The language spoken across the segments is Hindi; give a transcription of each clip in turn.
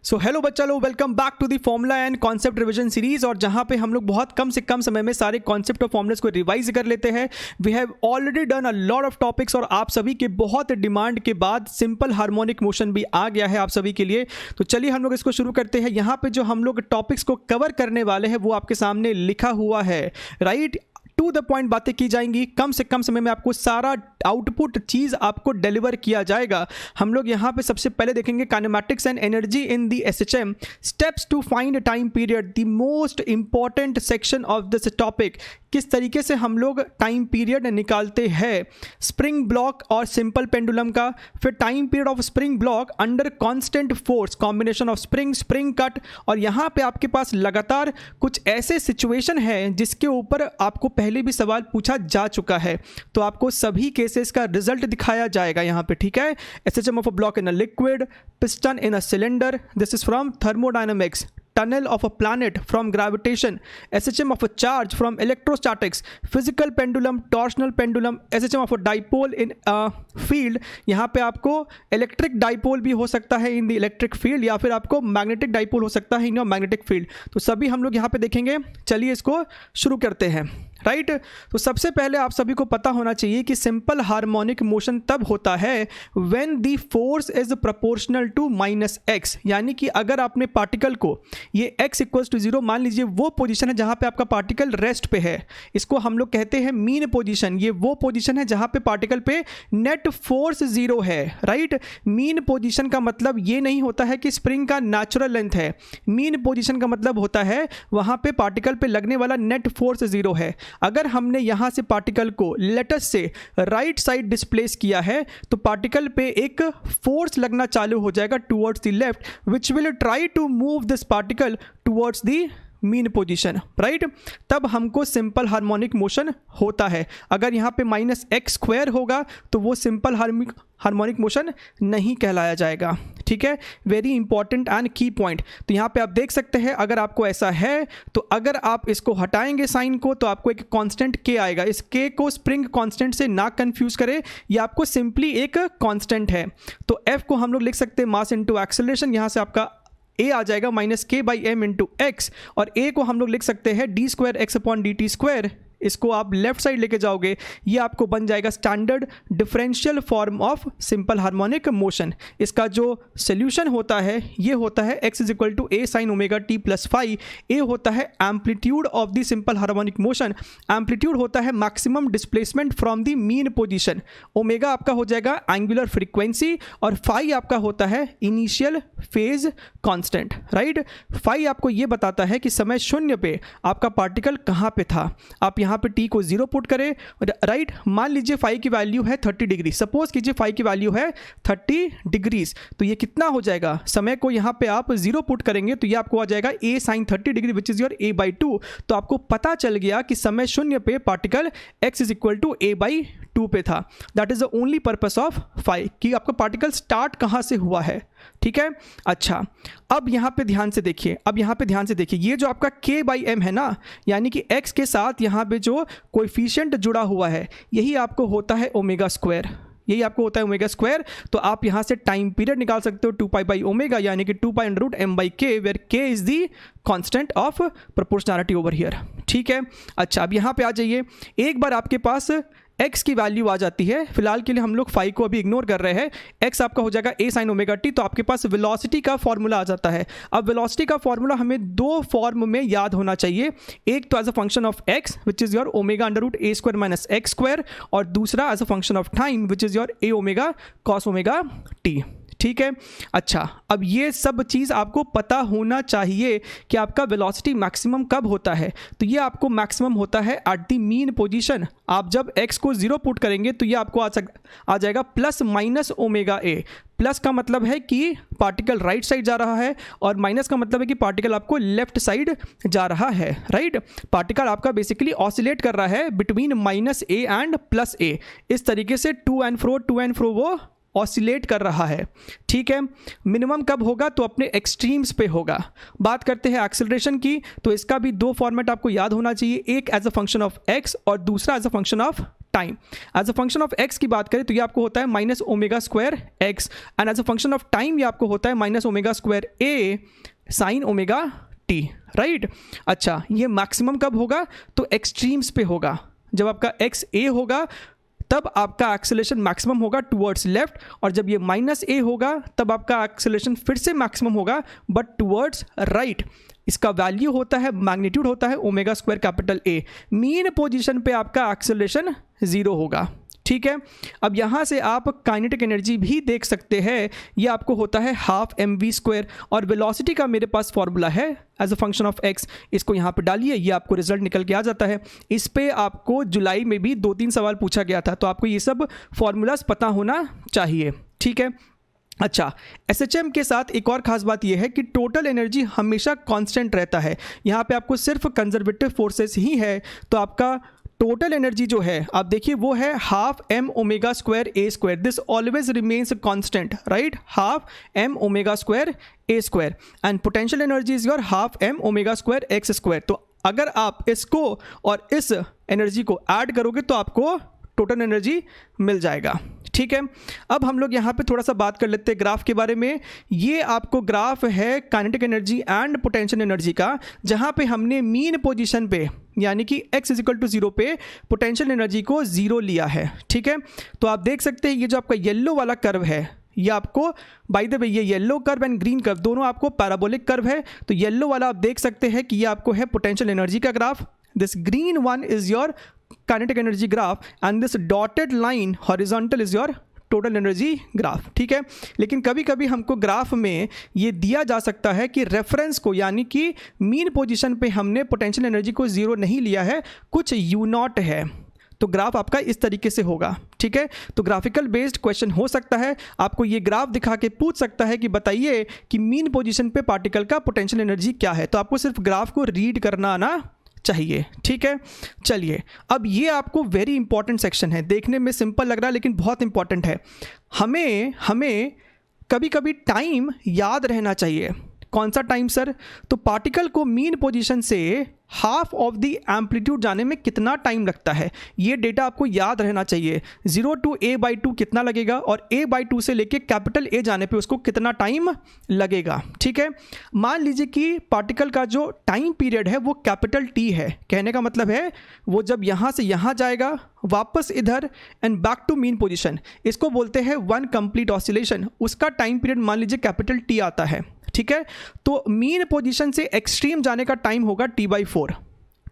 सो हेलो बच्चा लोग, welcome back to the formula and concept revision series. और जहां पे हम लोग बहुत कम से कम समय में सारे कॉन्सेप्ट और फॉर्मूलाज को रिवाइज कर लेते हैं। We have already done a lot of topics और आप सभी के बहुत डिमांड के बाद सिंपल हार्मोनिक मोशन भी आ गया है आप सभी के लिए। तो चलिए हम लोग इसको शुरू करते हैं। यहाँ पे जो हम लोग टॉपिक्स को कवर करने वाले हैं वो आपके सामने लिखा हुआ है, राइट। टू द पॉइंट बातें की जाएंगी, कम से कम समय में आपको सारा आउटपुट चीज़ आपको डिलीवर किया जाएगा। हम लोग यहाँ पे सबसे पहले देखेंगे kinematics and energy in the SHM, steps to find time period, the most important section of this topic. किस तरीके से हम लोग टाइम पीरियड निकालते हैं स्प्रिंग ब्लॉक और सिंपल पेंडुलम का। फिर time period of spring block under constant force, combination of spring cut. और यहाँ पे आपके पास लगातार कुछ ऐसे सिचुएशन है जिसके ऊपर आपको पहले भी सवाल पूछा जा चुका है, तो आपको सभी केसेस का रिजल्ट दिखाया जाएगा यहाँ पे, ठीक है। SHM of a block in a liquid, piston in a cylinder, this is from thermodynamics. Tunnel of a planet from gravitation, SHM of a charge from electrostatics, physical pendulum, torsional pendulum, SHM of a dipole in a field। यहाँ पे आपको इलेक्ट्रिक डाइपोल भी हो सकता है इन द इलेक्ट्रिक फील्ड, या फिर आपको मैग्नेटिक डाइपोल हो सकता है इन योर मैग्नेटिक फील्ड। तो सभी हम लोग यहाँ पे देखेंगे। चलिए इसको शुरू करते हैं, राइट। तो सबसे पहले आप सभी को पता होना चाहिए कि सिंपल हार्मोनिक मोशन तब होता है when the force is proportional to -x। यानी कि अगर आपने पार्टिकल को ये x = 0 मान लीजिए, वो पोजीशन है जहां पे आपका पार्टिकल रेस्ट पे है, इसको हम लोग कहते हैं मीन पोजीशन। ये वो पोजीशन है जहां पे पार्टिकल पे नेट फोर्स 0 है, राइट। मीन पोजीशन का मतलब ये नहीं होता है कि स्प्रिंग का नेचुरल लेंथ है। मीन पोजीशन का मतलब होता है वहां पे पार्टिकल पे लगने वाला नेट फोर्स 0 है। अगर हमने यहां से पार्टिकल को let's say right side displace किया है तो पार्टिकल पे एक फोर्स लगना चालू हो जाएगा towards the left, which will try to move this particle towards the mean position, right. तब हमको सिंपल हार्मोनिक मोशन होता है। अगर यहाँ पे -x² होगा तो वो सिंपल हार्मोनिक मोशन नहीं कहलाया जाएगा, ठीक है। वेरी इंपॉर्टेंट एंड की पॉइंट। तो यहाँ पे आप देख सकते हैं, अगर आपको ऐसा है तो अगर आप इसको हटाएंगे साइन को तो आपको एक कांस्टेंट k आएगा। इस k को स्प्रिंग कांस्टेंट से ना कंफ्यूज करें, ये आपको सिंपली एक कांस्टेंट है। तो f को हम लोग लिख सकते हैं मास इंटू एक्सेलरेशन, यहाँ से आपका a आ जाएगा -k/m इंटू x, और a को हम लोग लिख सकते हैं d²x/dt²। इसको आप लेफ्ट साइड लेके जाओगे, ये आपको बन जाएगा standard differential form of simple harmonic motion. इसका जो सोल्यूशन होता है ये होता है x = a sin ωt + phi। a होता है amplitude of the simple harmonic motion, amplitude होता है maximum displacement from the mean position, omega आपका हो जाएगा एंगुलर फ्रीक्वेंसी, और phi आपका होता है initial phase constant, right. phi आपको ये बताता है कि समय 0 पे आपका पार्टिकल कहाँ पे था। आप यहाँ पे t को 0 पुट करें, राइट। मान लीजिए phi की वैल्यू है 30 डिग्री, सपोज कीजिए phi की वैल्यू है 30 डिग्रीज, तो ये कितना हो जाएगा, समय को यहाँ पे आप 0 पुट करेंगे तो ये आपको आ जाएगा a sin 30 degree which is your a/2। तो आपको पता चल गया कि समय 0 पे पार्टिकल x = a/2 पे था। That is the only purpose of phi, कि आपका पार्टिकल स्टार्ट कहाँ से हुआ है, ठीक है। अच्छा, अब यहाँ पे ध्यान से देखिए, ये जो आपका k/m है ना, यानी कि x के साथ यहाँ पे जो कोएफिशिएंट जुड़ा हुआ है यही आपको होता है ω²। तो आप यहाँ से टाइम पीरियड निकाल सकते हो 2π/ω, यानी कि 2π√m/k, where k is the constant of proportionality over here, ठीक है। अच्छा, अब यहाँ पे आ जाइए, एक बार आपके पास x की वैल्यू आ जाती है, फिलहाल के लिए हम लोग phi को अभी इग्नोर कर रहे हैं, x आपका हो जाएगा a sin ωt। तो आपके पास वेलोसिटी का फॉर्मूला आ जाता है। अब वेलोसिटी का फॉर्मूला हमें 2 फॉर्म में याद होना चाहिए, एक तो as a function of x which is your ω√a² - x², और दूसरा as a function of time which is your aω cos ωt, ठीक है। अच्छा, अब ये सब चीज़ आपको पता होना चाहिए कि आपका वेलोसिटी मैक्सिमम कब होता है। तो ये आपको मैक्सिमम होता है एट द मीन पोजीशन। आप जब x को 0 पुट करेंगे तो ये आपको आ जाएगा +−ω_a। प्लस का मतलब है कि पार्टिकल राइट साइड जा रहा है, और माइनस का मतलब है कि पार्टिकल आपको लेफ्ट साइड जा रहा है, राइट। पार्टिकल आपका बेसिकली ऑसिलेट कर रहा है बिटवीन -a एंड +a। इस तरीके से टू एंड फ्रो वो ऑसिलेट कर रहा है, ठीक है। मिनिमम कब होगा, तो अपने एक्सट्रीम्स पे होगा। बात करते हैं एक्सेलरेशन की, तो इसका भी 2 फॉर्मेट आपको याद होना चाहिए, एक as a function of x और दूसरा as a function of time. As a function of x की बात करें तो ये आपको होता है minus omega square x, and as a function of time ये आपको होता है minus omega square a sine omega t, right. अच्छा, ये मैक्सिमम कब होगा? तो एक्सट्रीम्स पे होगा। जब आपका एक्स ए होगा तब आपका एक्सेलरेशन मैक्सिमम होगा टुवर्ड्स लेफ्ट, और जब ये माइनस ए होगा तब आपका एक्सेलरेशन फिर से मैक्सिमम होगा बट टुवर्ड्स राइट। इसका वैल्यू होता है, मैग्नीट्यूड होता है omega square capital A. Mean position पे आपका एक्सेलरेशन 0 होगा, ठीक है। अब यहाँ से आप काइनेटिक एनर्जी भी देख सकते हैं, ये आपको होता है हाफ एम वी स्क्वायर, और वेलोसिटी का मेरे पास फॉर्मूला है as a function of x. इसको यहाँ पे डालिए, ये आपको रिजल्ट निकल के आ जाता है। इस पे आपको जुलाई में भी 2-3 सवाल पूछा गया था, तो आपको ये सब फॉर्मूलाज पता होना चाहिए, ठीक है। अच्छा, एसएचएम के साथ एक और ख़ास बात यह है कि टोटल एनर्जी हमेशा कांस्टेंट रहता है। यहाँ पे आपको सिर्फ कंजर्वेटिव फोर्सेस ही है, तो आपका टोटल एनर्जी जो है आप देखिए वो है half m omega square a square. This always remains constant, right, half m omega square a square, and potential energy is your half m omega square x square. तो अगर आप इसको और इस एनर्जी को ऐड करोगे तो आपको टोटल एनर्जी मिल जाएगा, ठीक है। अब हम लोग यहाँ पे थोड़ा सा बात कर लेते हैं ग्राफ के बारे में। ये आपको ग्राफ है kinetic energy and potential energy का, जहाँ पे हमने मीन पोजीशन पे यानी कि x इज इक्वल टू 0 पे पोटेंशियल एनर्जी को 0 लिया है, ठीक है। तो आप देख सकते हैं ये जो आपका येलो वाला कर्व है, ये आपको बाय द वे ये yellow curve and green curve दोनों आपको पैराबोलिक कर्व है। तो येलो वाला आप देख सकते हैं कि ये आपको है पोटेंशियल एनर्जी का graph, this green one is your kinetic energy graph, and this dotted line horizontal is your total energy graph, ठीक है। लेकिन कभी कभी हमको ग्राफ में ये दिया जा सकता है कि रेफरेंस को यानी कि मीन पोजीशन पे हमने पोटेंशियल एनर्जी को 0 नहीं लिया है, कुछ यू नॉट है, तो ग्राफ आपका इस तरीके से होगा, ठीक है। तो ग्राफिकल बेस्ड क्वेश्चन हो सकता है, आपको ये ग्राफ दिखा के पूछ सकता है कि बताइए कि मीन पोजीशन पे पार्टिकल का पोटेंशियल एनर्जी क्या है। तो आपको सिर्फ ग्राफ को रीड करना आना चाहिए, ठीक है। चलिए, अब ये आपको वेरी इंपॉर्टेंट सेक्शन है, देखने में सिंपल लग रहा है लेकिन बहुत इंपॉर्टेंट है। हमें कभी कभी टाइम याद रहना चाहिए। कौन सा टाइम सर? तो पार्टिकल को मीन पोजीशन से हाफ ऑफ द एम्पलीट्यूड जाने में कितना टाइम लगता है, ये डेटा आपको याद रहना चाहिए। 0 to a/2 कितना लगेगा, और a/2 से लेके कैपिटल ए जाने पे उसको कितना टाइम लगेगा, ठीक है। मान लीजिए कि पार्टिकल का जो टाइम पीरियड है वो कैपिटल टी है, कहने का मतलब है वो जब यहाँ से यहाँ जाएगा वापस इधर and back to mean position, इसको बोलते हैं 1 कंप्लीट ऑसिलेशन। उसका टाइम पीरियड मान लीजिए कैपिटल टी आता है, ठीक है। तो मीन पोजीशन से एक्सट्रीम जाने का टाइम होगा t/4,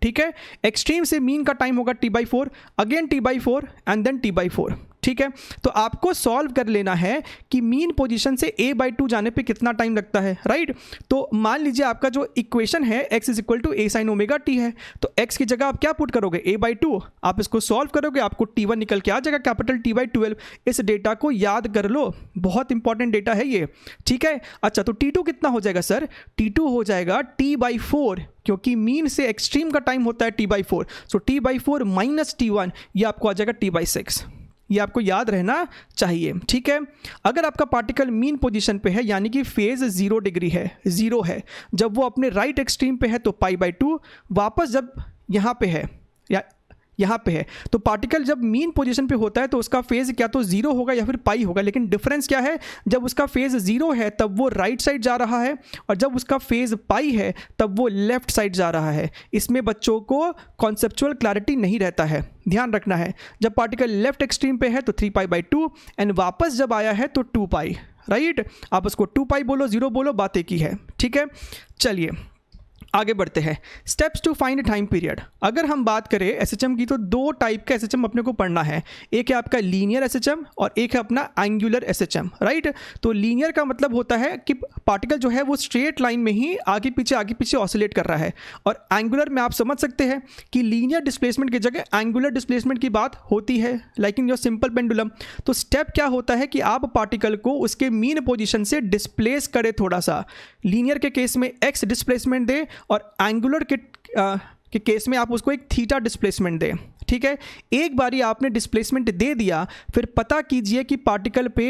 ठीक है। एक्सट्रीम से मीन का टाइम होगा t/4, again t/4 and then t/4, ठीक है। तो आपको सॉल्व कर लेना है कि मीन पोजीशन से a/2 जाने पे कितना टाइम लगता है, राइट। तो मान लीजिए आपका जो इक्वेशन है x is equal to a sine omega t है, तो x की जगह आप क्या पुट करोगे, a/2। आप इसको सॉल्व करोगे, आपको t1 निकल के आ जाएगा कैपिटल T/12। इस डेटा को याद कर लो, बहुत इंपॉर्टेंट डेटा है ये, ठीक है। अच्छा, तो t2 कितना हो जाएगा सर? t2 हो जाएगा t/4, क्योंकि मीन से एक्सट्रीम का टाइम होता है t/4, सो t/4 माइनस t1, ये आपको आ जाएगा t/6। ये आपको याद रहना चाहिए, ठीक है। अगर आपका पार्टिकल मीन पोजीशन पे है यानी कि फेज 0 डिग्री है, 0 है, जब वो अपने राइट एक्सट्रीम पे है तो π/2, वापस जब यहाँ पे है या यहाँ पे है, तो पार्टिकल जब मीन पोजीशन पे होता है तो उसका फेज क्या तो 0 होगा या फिर पाई होगा। लेकिन डिफरेंस क्या है, जब उसका फेज 0 है तब वो राइट साइड जा रहा है, और जब उसका फेज पाई है तब वो लेफ्ट साइड जा रहा है। इसमें बच्चों को कॉन्सेप्चुअल क्लैरिटी नहीं रहता है, ध्यान रखना है। जब पार्टिकल लेफ्ट एक्सट्रीम पे है तो 3π/2, एंड वापस जब आया है तो 2π, राइट। आप उसको 2π बोलो, 0 बोलो, बात एक ही है, ठीक है। चलिए आगे बढ़ते हैं। Steps to find time period. अगर हम बात करें एसएचएम की तो 2 टाइप का एसएचएम अपने को पढ़ना है, एक है आपका लीनियर एसएचएम और एक है अपना एंगुलर एसएचएम, राइट। तो लीनियर का मतलब होता है कि पार्टिकल जो है वो स्ट्रेट लाइन में ही आगे पीछे ऑसिलेट कर रहा है, और एंगुलर में आप समझ सकते हैं कि लीनियर डिस्प्लेसमेंट की जगह एंगुलर डिस्प्लेसमेंट की बात होती है, like in your simple pendulum. तो स्टेप क्या होता है कि आप पार्टिकल को उसके मीन पोजीशन से डिस्प्लेस करें थोड़ा सा। लीनियर के केस में एक्स डिस्प्लेसमेंट दे, और एंगुलर के केस में आप उसको एक थीटा डिस्प्लेसमेंट दें, ठीक है। एक बारी आपने डिस्प्लेसमेंट दे दिया, फिर पता कीजिए कि पार्टिकल पे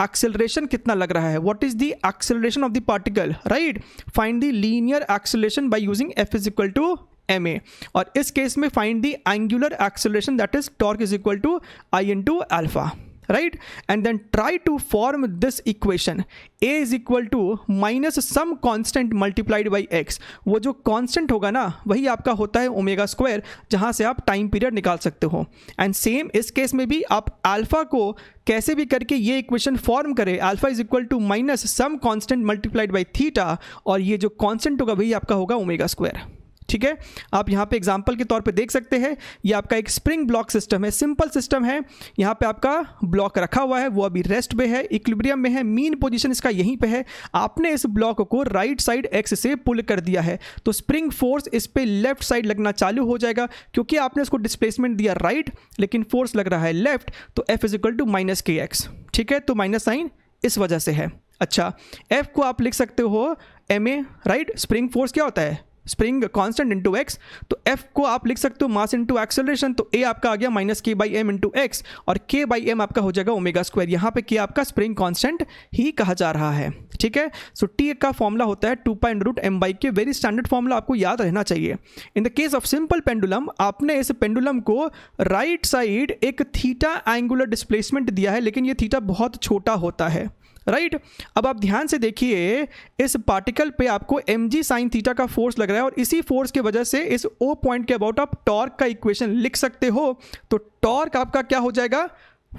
एक्सेलरेशन कितना लग रहा है, what is the acceleration of the particle, right. Find the linear acceleration by using F is equal to ma, और इस केस में find the angular acceleration that is torque is equal to I into alpha, right? And then try to form this equation. A is equal to minus some constant multiplied by x. वो जो constant होगा ना वही आपका होता है ओमेगा स्क्वायर, जहाँ से आप टाइम पीरियड निकाल सकते हो. एंड सेम इस केस में भी आप अल्फा को कैसे भी करके ये इक्वेशन फॉर्म करें, alpha is equal to minus some constant multiplied by theta, और ये जो कॉन्स्टेंट होगा वही आपका होगा ओमेगा स्क्वायर. ठीक है, आप यहाँ पे एग्जांपल के तौर पे देख सकते हैं, ये आपका एक स्प्रिंग ब्लॉक सिस्टम है, सिंपल सिस्टम है. यहाँ पे आपका ब्लॉक रखा हुआ है, वो अभी रेस्ट पे है, इक्विलिब्रियम में है, मीन पोजीशन इसका यहीं पे है. आपने इस ब्लॉक को राइट साइड एक्स से पुल कर दिया है, तो स्प्रिंग फोर्स इस पे लेफ्ट साइड लगना चालू हो जाएगा, क्योंकि आपने उसको डिस्प्लेसमेंट दिया राइट लेकिन फोर्स लग रहा है लेफ्ट, तो F is equal to minus k x. ठीक है, तो माइनस साइन इस वजह से है. अच्छा, एफ को आप लिख सकते हो m a, right? Spring force क्या होता है? स्प्रिंग कांस्टेंट इनटू एक्स, तो एफ को आप लिख सकते हो मास इनटू एक्सेलरेशन, तो ए आपका आ गया माइनस के बाई एम इंटू एक्स, और के बाई एम आपका हो जाएगा ओमेगा स्क्वायर. यहाँ पे के आपका स्प्रिंग कांस्टेंट ही कहा जा रहा है. ठीक है, सो टी का फॉर्मूला होता है 2 पाई रूट एम बाई के. वेरी स्टैंडर्ड फॉर्मूला, आपको याद रहना चाहिए. इन the case of simple pendulum, आपने इस पेंडुलम को राइट साइड एक थीटा एंगुलर डिस्प्लेसमेंट दिया है, लेकिन ये थीटा बहुत छोटा होता है, राइट? अब आप ध्यान से देखिए, इस पार्टिकल पे आपको mg साइन थीटा का फोर्स लग रहा है, और इसी फोर्स के वजह से इस O पॉइंट के अबाउट आप टॉर्क का इक्वेशन लिख सकते हो. तो टॉर्क आपका क्या हो जाएगा?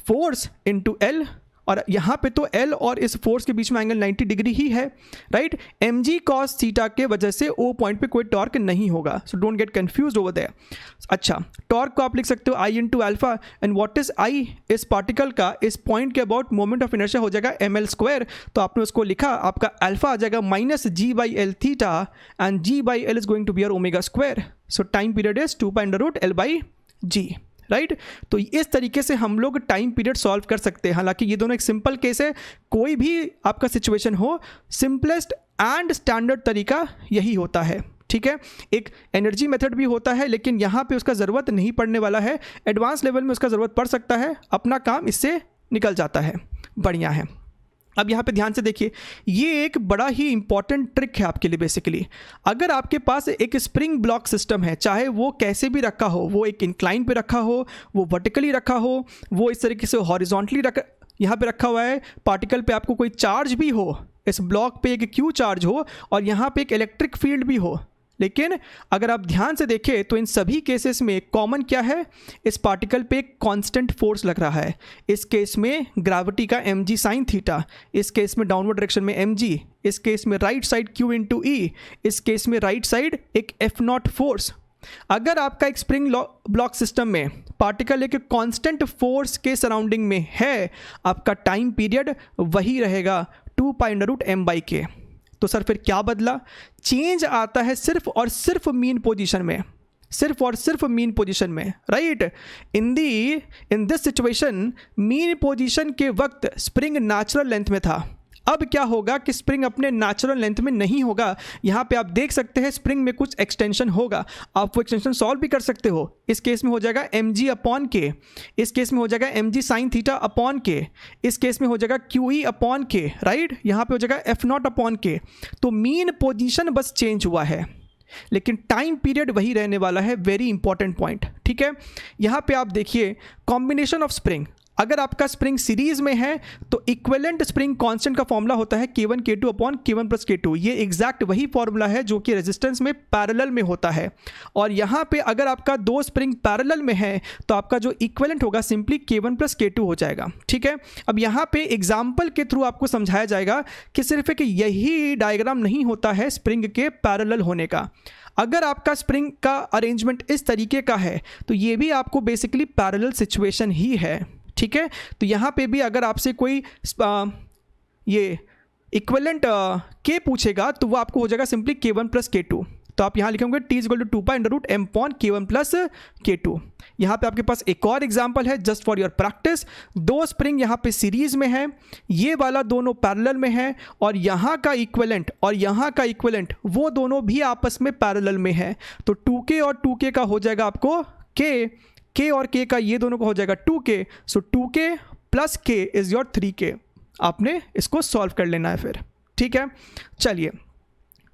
फोर्स इनटू L, और यहाँ पे तो L और इस फोर्स के बीच में एंगल 90 डिग्री ही है, राइट? mg cos थीटा के वजह से O पॉइंट पे कोई टॉर्क नहीं होगा, so don't get confused over there. अच्छा, टॉर्क को आप लिख सकते हो I into alpha, and what is I? इस पार्टिकल का इस पॉइंट के अबाउट मोमेंट ऑफ इनर्शिया हो जाएगा ml स्क्वायर, तो आपने उसको लिखा, आपका अल्फा आ जाएगा minus g by L theta, and g by L is going to be your omega square. So time period is 2 pi under root L by g, right? तो इस तरीके से हम लोग टाइम पीरियड सॉल्व कर सकते हैं. हालांकि ये दोनों एक सिंपल केस है, कोई भी आपका सिचुएशन हो, सिंपलेस्ट एंड स्टैंडर्ड तरीका यही होता है. ठीक है, एक एनर्जी मेथड भी होता है, लेकिन यहाँ पे उसका ज़रूरत नहीं पड़ने वाला है. एडवांस लेवल में उसका ज़रूरत पड़ सकता है, अपना काम इससे निकल जाता है. बढ़िया है. अब यहाँ पे ध्यान से देखिए, ये एक बड़ा ही इंपॉर्टेंट ट्रिक है आपके लिए. बेसिकली अगर आपके पास एक स्प्रिंग ब्लॉक सिस्टम है, चाहे वो कैसे भी रखा हो, वो एक इंक्लाइन पे रखा हो, वो वर्टिकली रखा हो, वो इस तरीके से हॉरिजॉन्टली यहाँ पे रखा हुआ है, पार्टिकल पे आपको कोई चार्ज भी हो, इस ब्लॉक पे एक क्यू चार्ज हो, और यहाँ पे एक इलेक्ट्रिक फील्ड भी हो, लेकिन अगर आप ध्यान से देखें तो इन सभी केसेस में कॉमन क्या है? इस पार्टिकल पे एक कांस्टेंट फोर्स लग रहा है. इस केस में ग्रेविटी का mg साइन थीटा, इस केस में डाउनवर्ड डायरेक्शन में mg, इस केस में राइट साइड q इंटू ई, इस केस में राइट साइड एक F0 फोर्स. अगर आपका एक स्प्रिंग ब्लॉक सिस्टम में पार्टिकल एक कांस्टेंट फोर्स के सराउंडिंग में है, आपका टाइम पीरियड वही रहेगा 2 pi under root m by k. तो सर फिर क्या बदला? चेंज आता है सिर्फ और सिर्फ मीन पोजीशन में, सिर्फ और सिर्फ मीन पोजीशन में, right? In this situation mean position के वक्त स्प्रिंग नेचुरल लेंथ में था. अब क्या होगा कि स्प्रिंग अपने नेचुरल लेंथ में नहीं होगा. यहाँ पे आप देख सकते हैं स्प्रिंग में कुछ एक्सटेंशन होगा, आप वो एक्सटेंशन सॉल्व भी कर सकते हो. इस केस में हो जाएगा mg अपॉन के, इस केस में हो जाएगा mg साइन थीटा अपॉन के, इस केस में हो जाएगा QE अपॉन के, राइट? यहाँ पे हो जाएगा F0 अपॉन के. तो मीन पोजीशन बस चेंज हुआ है, लेकिन टाइम पीरियड वही रहने वाला है. Very important point. ठीक है, यहाँ पे आप देखिए कॉम्बिनेशन ऑफ स्प्रिंग. अगर आपका स्प्रिंग सीरीज में है तो इक्विवेलेंट स्प्रिंग कांस्टेंट का फॉर्मूला होता है K1 K2 upon K1 plus K2. ये एग्जैक्ट वही फॉर्मूला है जो कि रेजिस्टेंस में पैरेलल में होता है. और यहाँ पे अगर आपका दो स्प्रिंग पैरेलल में है तो आपका जो इक्विवेलेंट होगा सिंपली K1 प्लस K2 हो जाएगा. ठीक है, अब यहाँ पे एग्जाम्पल के थ्रू आपको समझाया जाएगा कि सिर्फ एक यही डायग्राम नहीं होता है स्प्रिंग के पैरेलल होने का. अगर आपका स्प्रिंग का अरेंजमेंट इस तरीके का है तो ये भी आपको बेसिकली पैरेलल सिचुएशन ही है. ठीक है, तो यहाँ पे भी अगर आपसे कोई ये इक्विवेलेंट के पूछेगा तो वो आपको हो जाएगा सिंपली K1 प्लस K2. तो आप यहाँ लिखेंगे T is equal to 2 pi under root m upon K1 plus K2. यहाँ पे आपके पास एक और एग्जांपल है जस्ट फॉर योर प्रैक्टिस. दो स्प्रिंग यहाँ पे सीरीज में है, ये वाला दोनों पैरेलल में है, और यहाँ का इक्विवेलेंट और यहाँ का इक्विवेलेंट वो दोनों भी आपस में पैरेलल में है. तो 2K और 2K का हो जाएगा आपको K और K का ये दोनों का हो जाएगा 2K. So 2K plus K is your 3K. आपने इसको सॉल्व कर लेना है फिर. ठीक है, चलिए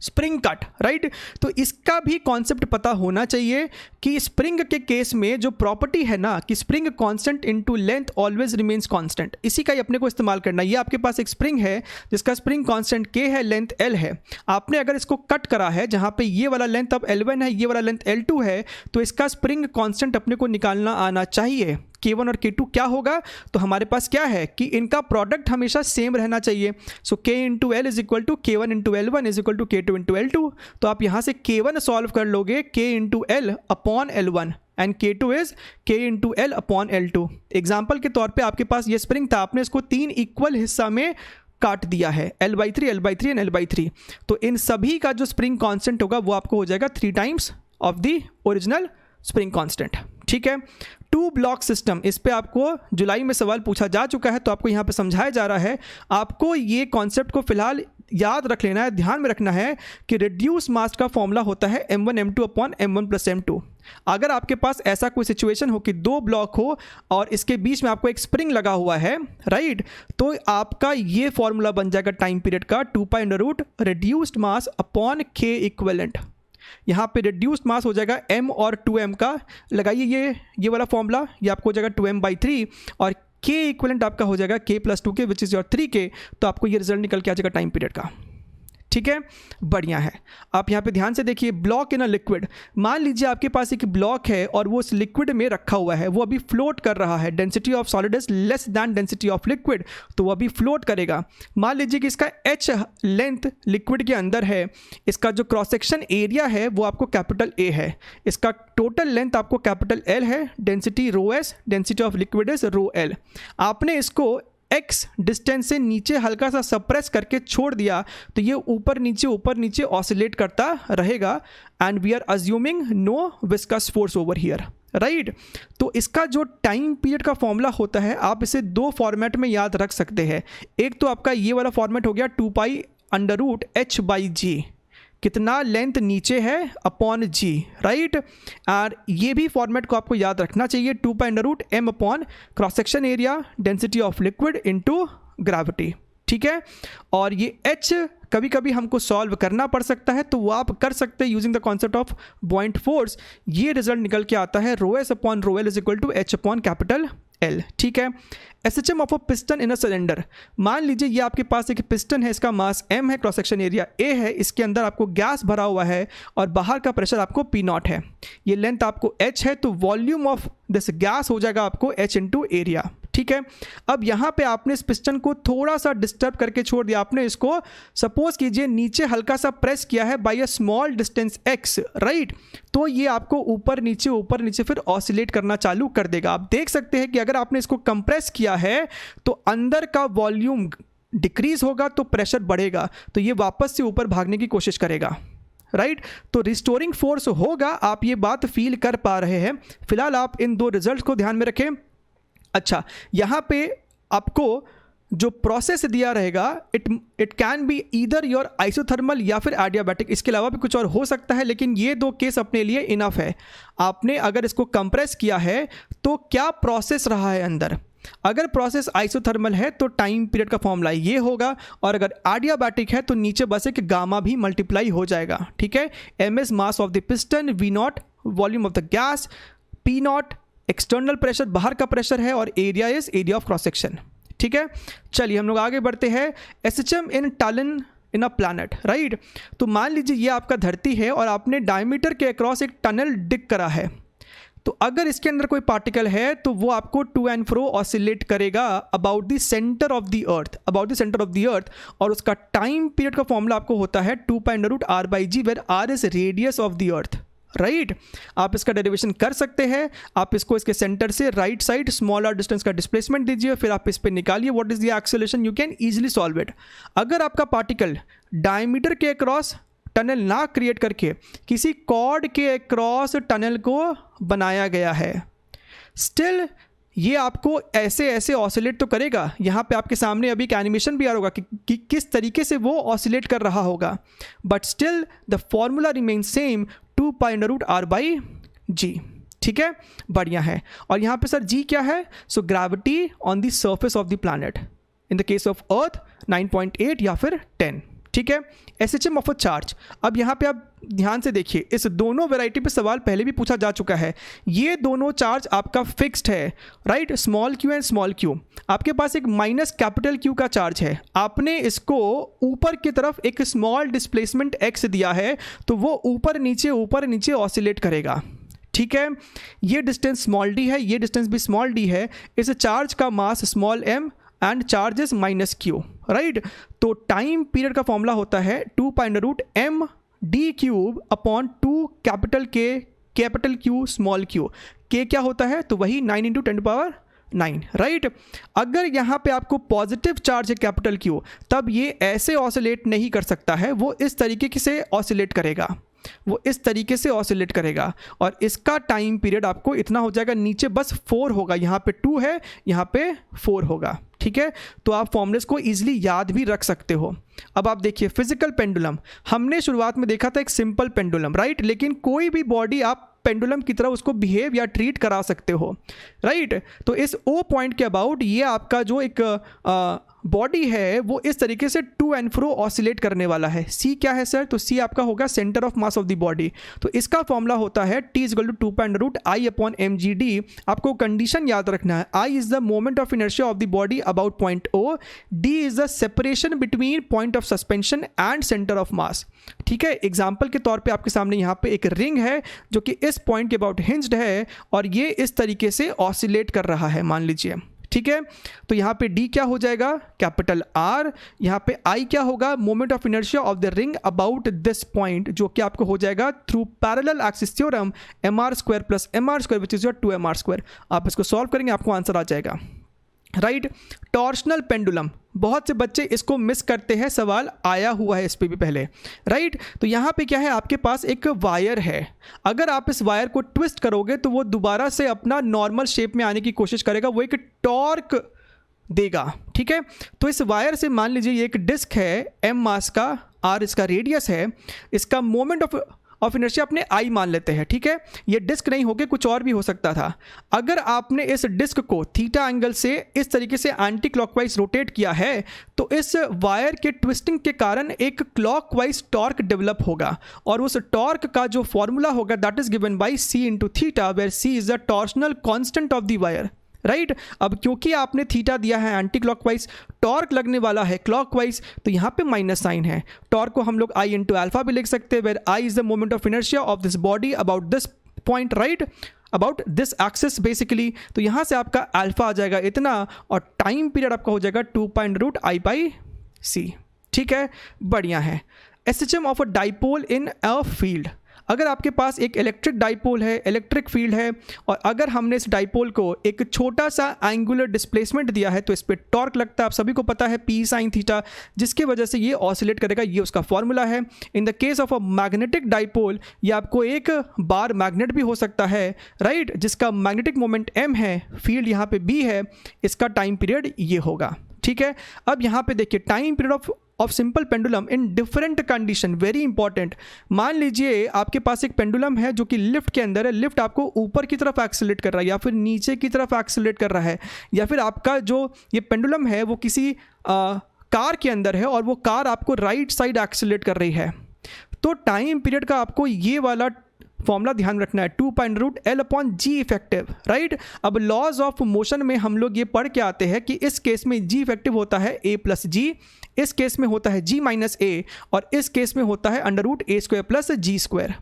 स्प्रिंग कट, राइट। तो इसका भी कॉन्सेप्ट पता होना चाहिए कि स्प्रिंग के केस में जो प्रॉपर्टी है ना कि spring constant into length always remains constant, इसी का ही अपने को इस्तेमाल करना। ये आपके पास एक स्प्रिंग है जिसका स्प्रिंग कांस्टेंट k है, लेंथ l है। आपने अगर इसको कट करा है जहां पे ये वाला लेंथ अब L1 है, ये वाला लेंथ L2 है, तो इसका स्प्रिंग कांस्टेंट अपने को निकालना आना चाहिए। K1 और K2 क्या होगा, तो हमारे पास क्या है कि इनका प्रोडक्ट हमेशा सेम रहना चाहिए। So K into L is equal to K1 into L1 is equal to K2 into L2। तो आप यहाँ से K1 सॉल्व कर लोगे K into L upon L1 and K2 is K into L upon L2। Example के तौर पे आपके पास ये स्प्रिंग था, आपने इसको 3 इक्वल हिस्सा में काट दिया है, L/3 L/3 एंड L/3। तो इन सभी का जो स्प्रिंग कांस्टेंट होगा वो आपको हो जाएगा 3 times of the original spring constant, ठीक है। 2 ब्लॉक सिस्टम, इस पे आपको जुलाई में सवाल पूछा जा चुका है, तो आपको यहाँ पे समझाया जा रहा है। आपको ये कॉन्सेप्ट को फिलहाल याद रख लेना है, ध्यान में रखना है कि रिड्यूस मास का फॉर्मूला होता है m1 m2 upon m1 plus m2। अगर आपके पास ऐसा कोई सिचुएशन हो कि 2 ब्लॉक हो और इसके बीच में आपको एक स्प्रिंग लगा हुआ है, राइट, तो आपका ये फॉर्मूला बन जाएगा टाइम पीरियड का 2 pi under root reduced mass upon k equivalent. यहाँ पे रिड्यूस्ड मास हो जाएगा m और 2m का, लगाइए ये वाला फॉर्मूला, ये आपको हो जाएगा 2m/3 और k इक्विवेलेंट आपका हो जाएगा k plus 2k which is your 3k। तो आपको ये रिजल्ट निकल के आ जाएगा टाइम पीरियड का, ठीक है, बढ़िया है। आप यहाँ पे ध्यान से देखिए, ब्लॉक इन अ लिक्विड, मान लीजिए आपके पास एक ब्लॉक है और वो उस लिक्विड में रखा हुआ है, वो अभी फ्लोट कर रहा है, density of solid is less than density of liquid, तो वो अभी फ्लोट करेगा। मान लीजिए कि इसका h लेंथ लिक्विड के अंदर है, इसका जो क्रॉस सेक्शन एरिया है वो आपको कैपिटल A है, इसका टोटल लेंथ आपको कैपिटल L है, density ρs, density of liquid is ρl। आपने इसको x डिस्टेंस से नीचे हल्का सा सप्रेस करके छोड़ दिया तो ये ऊपर नीचे ऑसिलेट करता रहेगा and we are assuming no viscous force over here, right. तो इसका जो टाइम पीरियड का फॉर्मूला होता है आप इसे 2 फॉर्मेट में याद रख सकते हैं। एक तो आपका ये वाला फॉर्मेट हो गया 2 पाई अंडर रूट h/g, कितना लेंथ नीचे है अपॉन g, राइट। और ये भी फॉर्मेट को आपको याद रखना चाहिए 2 pi under root m upon cross section area density of liquid into gravity, ठीक है। और ये h कभी कभी हमको सॉल्व करना पड़ सकता है, तो वो आप कर सकते हैं using the concept of buoyant force. ये रिजल्ट निकल के आता है ρs upon ρl is equal to h upon capital L, ठीक है। SHM of a piston in a cylinder, मान लीजिए ये आपके पास एक पिस्टन है, इसका मास m है, क्रॉस सेक्शन एरिया a है, इसके अंदर आपको गैस भरा हुआ है और बाहर का प्रेशर आपको P0 है, ये लेंथ आपको h है, तो वॉल्यूम ऑफ दिस गैस हो जाएगा आपको h इंटू एरिया, ठीक है। अब यहाँ पे आपने इस पिस्टन को थोड़ा सा डिस्टर्ब करके छोड़ दिया, आपने इसको सपोज कीजिए नीचे हल्का सा प्रेस किया है by a small distance x, right. तो ये आपको ऊपर नीचे फिर ऑसिलेट करना चालू कर देगा। आप देख सकते हैं कि अगर आपने इसको कंप्रेस किया है तो अंदर का वॉल्यूम डिक्रीज होगा तो प्रेशर बढ़ेगा, तो ये वापस से ऊपर भागने की कोशिश करेगा, राइट। तो रिस्टोरिंग फोर्स होगा, आप ये बात फील कर पा रहे हैं। फिलहाल आप इन 2 रिजल्ट को ध्यान में रखें। अच्छा, यहाँ पे आपको जो प्रोसेस दिया रहेगा it can be either your isothermal या फिर एडियाबैटिक, इसके अलावा भी कुछ और हो सकता है, लेकिन ये 2 केस अपने लिए इनफ है। आपने अगर इसको कंप्रेस किया है तो क्या प्रोसेस रहा है अंदर, अगर प्रोसेस आइसोथर्मल है तो टाइम पीरियड का फॉर्मूला ये होगा, और अगर एडियाबैटिक है तो नीचे बस एक गामा भी मल्टीप्लाई हो जाएगा, ठीक है। ms mass of the piston, v0 volume of the gas, p0 external pressure बाहर का प्रेशर है, और area is area of cross section, ठीक है। चलिए हम लोग आगे बढ़ते हैं। SHM in tunnel in a planet, right. तो मान लीजिए ये आपका धरती है और आपने डायमीटर के अक्रॉस एक टनल डिग करा है, तो अगर इसके अंदर कोई पार्टिकल है तो वो आपको टू एंड फ्रो ऑसिलेट करेगा about the centre of the अर्थ, और उसका टाइम पीरियड का फॉर्मूला आपको होता है 2 pi under root r/g, where r is radius of the Earth, right. आप इसका डेरिवेशन कर सकते हैं, आप इसको इसके सेंटर से right side small r distance का डिस्प्लेसमेंट दीजिए, फिर आप इस पे निकालिए what is the acceleration, you can easily solve it. अगर आपका पार्टिकल डायमीटर के अक्रॉस टनल ना क्रिएट करके किसी कॉर्ड के अक्रॉस टनल को बनाया गया है, स्टिल ये आपको ऐसे ऑसिलेट तो करेगा। यहाँ पे आपके सामने अभी एक एनिमेशन भी आ रहा होगा कि किस तरीके से वो ऑसिलेट कर रहा होगा, but still the formula remain same 2 pi under root r/g, ठीक है, बढ़िया है। और यहाँ पे सर g क्या है, so gravity on the surface of the planet, in the case of earth 9.8 या फिर 10, ठीक है, SHM ऑफ अ चार्ज। अब यहाँ पे आप ध्यान से देखिए, इस दोनों वैरायटी पे सवाल पहले भी पूछा जा चुका है। ये दोनों चार्ज आपका फिक्स्ड है, right, small q and small q। आपके पास एक माइनस कैपिटल Q का चार्ज है, आपने इसको ऊपर की तरफ एक स्मॉल डिस्प्लेसमेंट x दिया है, तो वो ऊपर नीचे ऑसिलेट करेगा। ठीक है, ये डिस्टेंस स्मॉल d है, ये डिस्टेंस भी स्मॉल d है। इस चार्ज का mass small m and charge is minus q, right. तो टाइम पीरियड का फॉर्मूला होता है 2.m d cube upon 2 capital K capital Q small q। K क्या होता है, तो वही 9 × 10⁹, राइट। अगर यहाँ पे आपको पॉजिटिव चार्ज है कैपिटल Q, तब ये ऐसे ऑसिलेट नहीं कर सकता है, वो इस तरीके से ऑसिलेट करेगा, और इसका टाइम पीरियड आपको इतना हो जाएगा, नीचे बस 4 होगा, यहाँ पे 2 है, यहाँ पे 4 होगा। ठीक है, तो आप फॉर्मूलेस को इजीली याद भी रख सकते हो। अब आप देखिए फिजिकल पेंडुलम, हमने शुरुआत में देखा था एक सिंपल पेंडुलम, राइट, लेकिन कोई भी बॉडी आप पेंडुलम की तरह उसको बिहेव या ट्रीट करा सकते हो, राइट। तो इस O पॉइंट के अबाउट ये आपका जो एक बॉडी है वो इस तरीके से टू एंड फ्रो ऑसिलेट करने वाला है। C क्या है सर, तो C आपका होगा centre of mass of the body. तो इसका फॉर्मूला होता है T = 2.I/mgd। आपको कंडीशन याद रखना है, I is the moment of inertia of the body about point O, D is the separation between point of suspension and centre of mass. ठीक है, एग्जाम्पल के तौर पे आपके सामने यहाँ पे एक रिंग है जो कि इस पॉइंट के अबाउट हिंज्ड है और ये इस तरीके से ऑसिलेट कर रहा है, मान लीजिए। ठीक है, तो यहाँ पे D क्या हो जाएगा, कैपिटल R। यहाँ पे I क्या होगा, moment of inertia of the ring about this point, जो कि आपको हो जाएगा through parallel axis theorem mr² + mr² which is your 2mr²। आप इसको सॉल्व करेंगे, आपको आंसर आ जाएगा, राइट। टॉर्शनल पेंडुलम, बहुत से बच्चे इसको मिस करते हैं, सवाल आया हुआ है इस पे भी पहले, राइट। तो यहाँ पे क्या है, आपके पास एक वायर है, अगर आप इस वायर को ट्विस्ट करोगे तो वो दोबारा से अपना नॉर्मल शेप में आने की कोशिश करेगा, वो एक टॉर्क देगा। ठीक है, तो इस वायर से मान लीजिए ये एक डिस्क है, m मास का, r इसका रेडियस है, इसका मोमेंट ऑफ इनर्शिया अपने I मान लेते हैं। ठीक है, ये डिस्क नहीं होके कुछ और भी हो सकता था। अगर आपने इस डिस्क को थीटा एंगल से इस तरीके से एंटी क्लॉकवाइज रोटेट किया है, तो इस वायर के ट्विस्टिंग के कारण एक क्लॉकवाइज टॉर्क डेवलप होगा, और उस टॉर्क का जो फॉर्मूला होगा that is given by C × theta, where C is the torsional constant of the wire, right. अब क्योंकि आपने थीटा दिया है एंटी क्लॉकवाइज, टॉर्क लगने वाला है क्लॉकवाइज, तो यहाँ पे माइनस साइन है। टॉर्क को हम लोग I × अल्फा भी लिख सकते हैं, where I is the moment of inertia of this body about this point, right, about this axis basically. तो यहाँ से आपका अल्फा आ जाएगा इतना, और टाइम पीरियड आपका हो जाएगा 2.I/c। ठीक है, बढ़िया है। SHM of a dipole in a field, अगर आपके पास एक इलेक्ट्रिक डाइपोल है, इलेक्ट्रिक फील्ड है, और अगर हमने इस डाइपोल को एक छोटा सा एंगुलर डिस्प्लेसमेंट दिया है, तो इस पर टॉर्क लगता है, आप सभी को पता है P sin थीटा, जिसकी वजह से ये ऑसिलेट करेगा, ये उसका फॉर्मूला है। इन the case of a magnetic dipole, ये आपको एक बार मैग्नेट भी हो सकता है, राइट, जिसका मैग्नेटिक मोमेंट m है, फील्ड यहाँ पे B है, इसका टाइम पीरियड ये होगा। ठीक है, अब यहाँ पे देखिए time period of simple pendulum in different condition, very important. मान लीजिए आपके पास एक पेंडुलम है जो कि लिफ्ट के अंदर है, लिफ्ट आपको ऊपर की तरफ एक्सेलरेट कर रहा है या फिर नीचे की तरफ एक्सेलरेट कर रहा है, या फिर आपका जो ये पेंडुलम है वो किसी कार के अंदर है और वो कार आपको राइट साइड एक्सेलरेट कर रही है। तो टाइम पीरियड का आपको ये वाला फॉर्मूला ध्यान रखना है, 2.L/g इफेक्टिव, राइट। अब लॉज ऑफ मोशन में हम लोग ये पढ़ के आते हैं कि इस केस में g इफेक्टिव होता है a + g, इस केस में होता है g - a, और इस केस में होता है √a² + g²।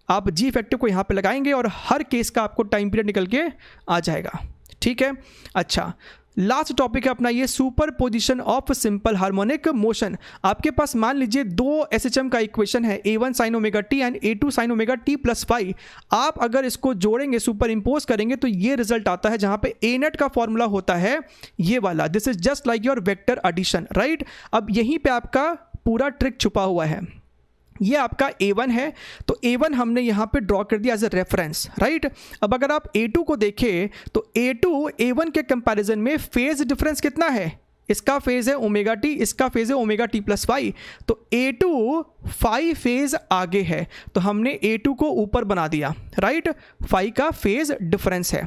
आप g इफेक्टिव को यहाँ पे लगाएंगे और हर केस का आपको टाइम पीरियड निकल के आ जाएगा। ठीक है, अच्छा, लास्ट टॉपिक है अपना ये super position of simple harmonic motion. आपके पास मान लीजिए दो SHM का इक्वेशन है, A1 sin ωt and A2 sin ωt + phi। आप अगर इसको जोड़ेंगे, सुपर इम्पोज करेंगे, तो ये रिजल्ट आता है जहां पे A नेट का फॉर्मूला होता है ये वाला, this is just like your vector addition, right. अब यहीं पे आपका पूरा ट्रिक छुपा हुआ है। ये आपका A1 है, तो A1 हमने यहाँ पे ड्रॉ कर दिया एज ए रेफरेंस, राइट। अब अगर आप A2 को देखें तो A2 A1 के कंपैरिजन में फेज डिफरेंस कितना है, इसका फेज है ωt, इसका फेज है ωt + phi, तो A2 phi फेज आगे है, तो हमने A2 को ऊपर बना दिया, राइट, phi का फेज डिफरेंस है।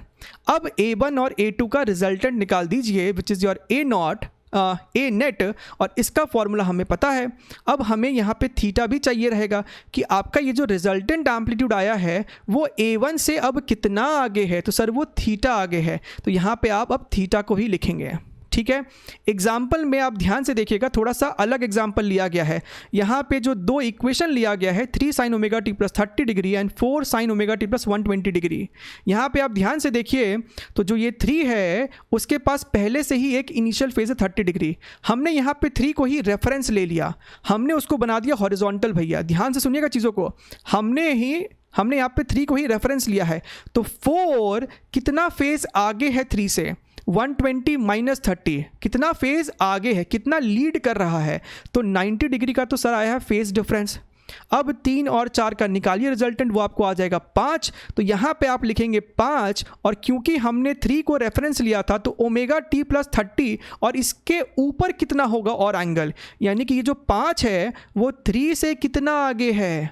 अब A1 और A2 का रिजल्टेंट निकाल दीजिए, विच is your A0 A net, और इसका फॉर्मूला हमें पता है। अब हमें यहाँ पे थीटा भी चाहिए रहेगा कि आपका ये जो रिजल्टेंट एम्पलीट्यूड आया है वो A1 से अब कितना आगे है, तो सर वो थीटा आगे है, तो यहाँ पे आप अब थीटा को ही लिखेंगे। ठीक है, एग्जाम्पल में आप ध्यान से देखिएगा, थोड़ा सा अलग एग्जाम्पल लिया गया है। यहाँ पे जो दो इक्वेशन लिया गया है 3 sin omega T plus 30 degree and 4 sin omega T plus 120 degree. यहाँ पे आप ध्यान से देखिए तो जो ये 3 है उसके पास पहले से ही एक इनिशियल फेज है 30 डिग्री। हमने यहाँ पे 3 को ही रेफरेंस ले लिया, हमने उसको बना दिया हॉरिजॉन्टल। भैया ध्यान से सुनिएगा चीज़ों को, हमने यहाँ पे 3 को ही रेफरेंस लिया है। तो 4 कितना फेज आगे है 3 से, 120 माइनस 30 कितना फेज आगे है, कितना लीड कर रहा है, तो 90 डिग्री का तो सर आया है फेज डिफरेंस। अब 3 और 4 का निकालिए रिजल्टेंट, वो आपको आ जाएगा 5। तो यहाँ पे आप लिखेंगे 5, और क्योंकि हमने 3 को रेफरेंस लिया था तो ओमेगा टी प्लस 30 और इसके ऊपर कितना होगा और एंगल, यानी कि ये जो 5 है वो 3 से कितना आगे है,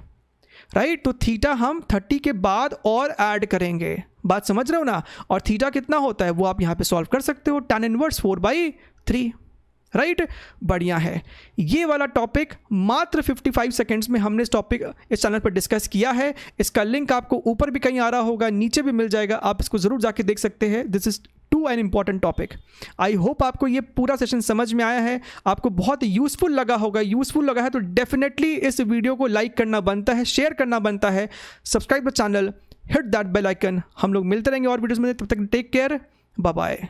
राइट। तो थीटा हम 30 के बाद और ऐड करेंगे, बात समझ रहे हो ना। और थीटा कितना होता है वो आप यहाँ पे सॉल्व कर सकते हो, tan इनवर्स 4/3, राइट। बढ़िया है, ये वाला टॉपिक मात्र 55 सेकेंड्स में हमने इस चैनल पर डिस्कस किया है। इसका लिंक आपको ऊपर भी कहीं आ रहा होगा, नीचे भी मिल जाएगा, आप इसको ज़रूर जाके देख सकते हैं। This is too an important topic. I hope आपको ये पूरा सेशन समझ में आया है, आपको बहुत यूज़फुल लगा होगा। यूज़फुल लगा है तो डेफिनेटली इस वीडियो को लाइक करना बनता है, शेयर करना बनता है, subscribe the channel, hit that bell icon. हम लोग मिलते रहेंगे और वीडियोज़ में, तब तक टेक केयर, बाय बाय।